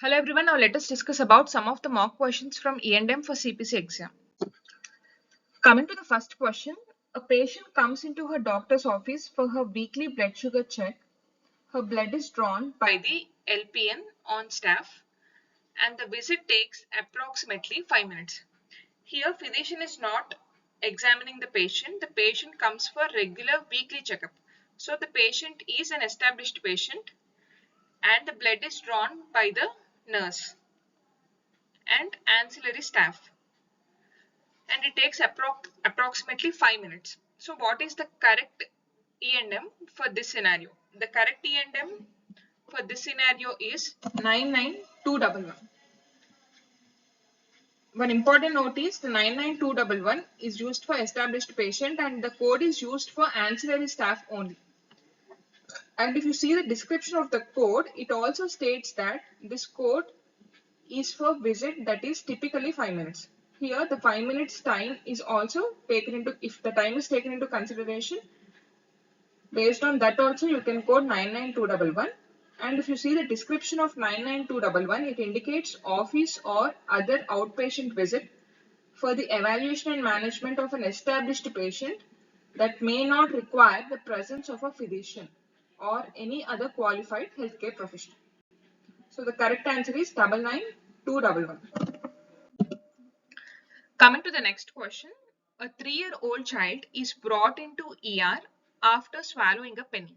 Hello everyone, now let us discuss about some of the mock questions from E&M for CPC exam. Coming to the first question, a patient comes into her doctor's office for her weekly blood sugar check. Her blood is drawn by the LPN on staff and the visit takes approximately 5 minutes. Here physician is not examining the patient comes for regular weekly checkup. So the patient is an established patient and the blood is drawn by the nurse and ancillary staff, and it takes approximately 5 minutes. So what is the correct E&M for this scenario? The correct E&M for this scenario is 99211. One important note is the 99211 is used for established patient and the code is used for ancillary staff only. And if you see the description of the code, it also states that this code is for visit that is typically 5 minutes. Here the 5 minutes time is also taken into, if the time is taken into consideration, based on that also you can code 99211. And if you see the description of 99211, it indicates office or other outpatient visit for the evaluation and management of an established patient that may not require the presence of a physician or any other qualified healthcare professional. So the correct answer is 99211. Coming to the next question, a 3-year-old child is brought into ER after swallowing a penny.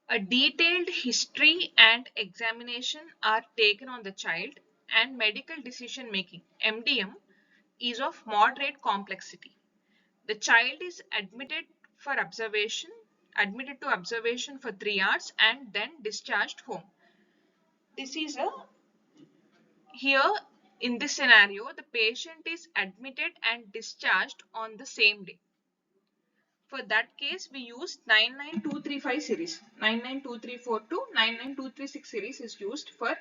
A detailed history and examination are taken on the child and medical decision making (MDM) is of moderate complexity. The child is admitted to observation for 3 hours and then discharged home. This is here in this scenario, the patient is admitted and discharged on the same day. For that case, we use 99235 series. 99234 to 99236 series is used for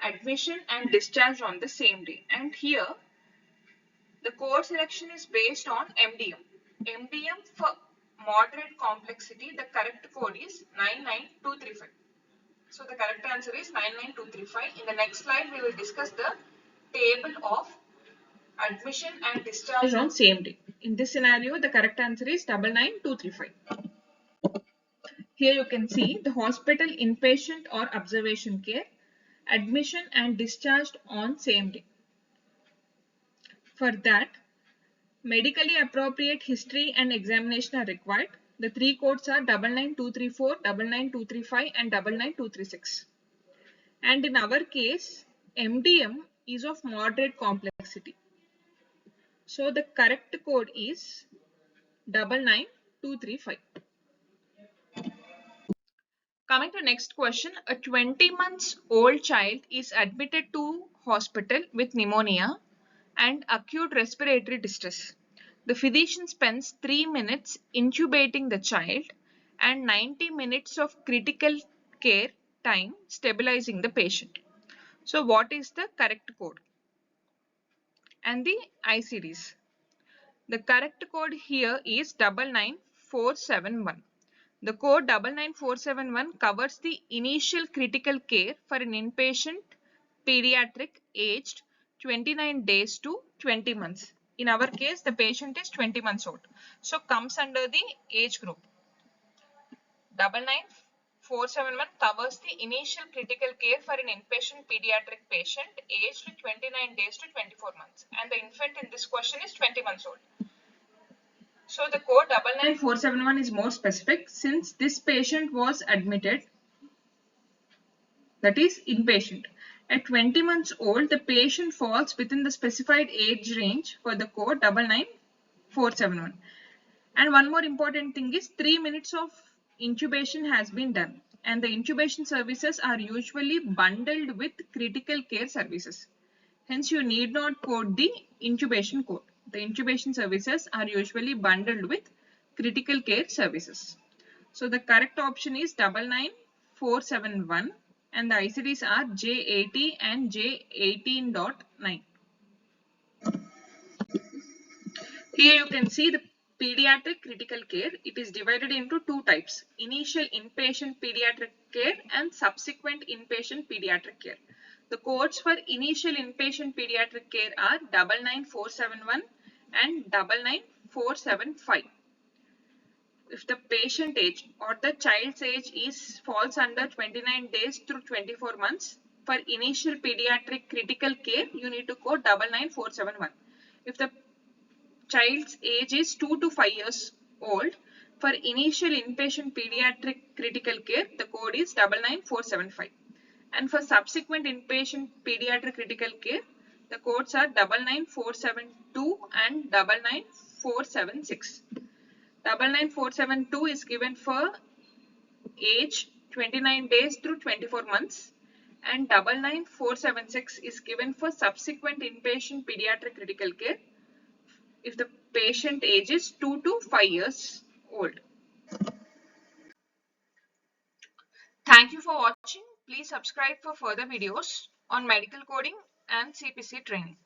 admission and discharge on the same day. And here, the code selection is based on MDM. MDM for moderate complexity, the correct code is 99235. So the correct answer is 99235. In the next slide, we will discuss the table of admission and discharge on same day. In this scenario, the correct answer is 99235. Here you can see the hospital inpatient or observation care, admission and discharged on same day. For that, medically appropriate history and examination are required. The three codes are 99234, 99235 and 99236. And in our case, MDM is of moderate complexity. So the correct code is 99235. Coming to next question, a 20 months old child is admitted to hospital with pneumonia and acute respiratory distress. The physician spends 3 minutes intubating the child and 90 minutes of critical care time stabilizing the patient. So what is the correct code and the ICDs? The correct code here is 99471. The code 99471 covers the initial critical care for an inpatient pediatric aged 29 days to 20 months. In our case, the patient is 20 months old. So comes under the age group. 99471 covers the initial critical care for an inpatient pediatric patient aged 29 days to 24 months. And the infant in this question is 20 months old. So the code 99471 is more specific since this patient was admitted, that is inpatient. At 20 months old, the patient falls within the specified age range for the code 99471. And one more important thing is 3 minutes of intubation has been done and the intubation services are usually bundled with critical care services. Hence, you need not code the intubation code. The intubation services are usually bundled with critical care services. So the correct option is 99471 and the ICDs are J80 and J18.9. Here you can see the pediatric critical care, it is divided into two types: initial inpatient pediatric care and subsequent inpatient pediatric care. The codes for initial inpatient pediatric care are 99471 and 99475. If the patient age or the child's age falls under 29 days through 24 months, for initial pediatric critical care, you need to code 99471. If the child's age is 2 to 5 years old, for initial inpatient pediatric critical care, the code is 99475. And for subsequent inpatient pediatric critical care, the codes are 99472 and 99476. 99472 is given for age 29 days through 24 months, and 99476 is given for subsequent inpatient pediatric critical care if the patient age is 2 to 5 years old. Thank you for watching. Please subscribe for further videos on medical coding and CPC training.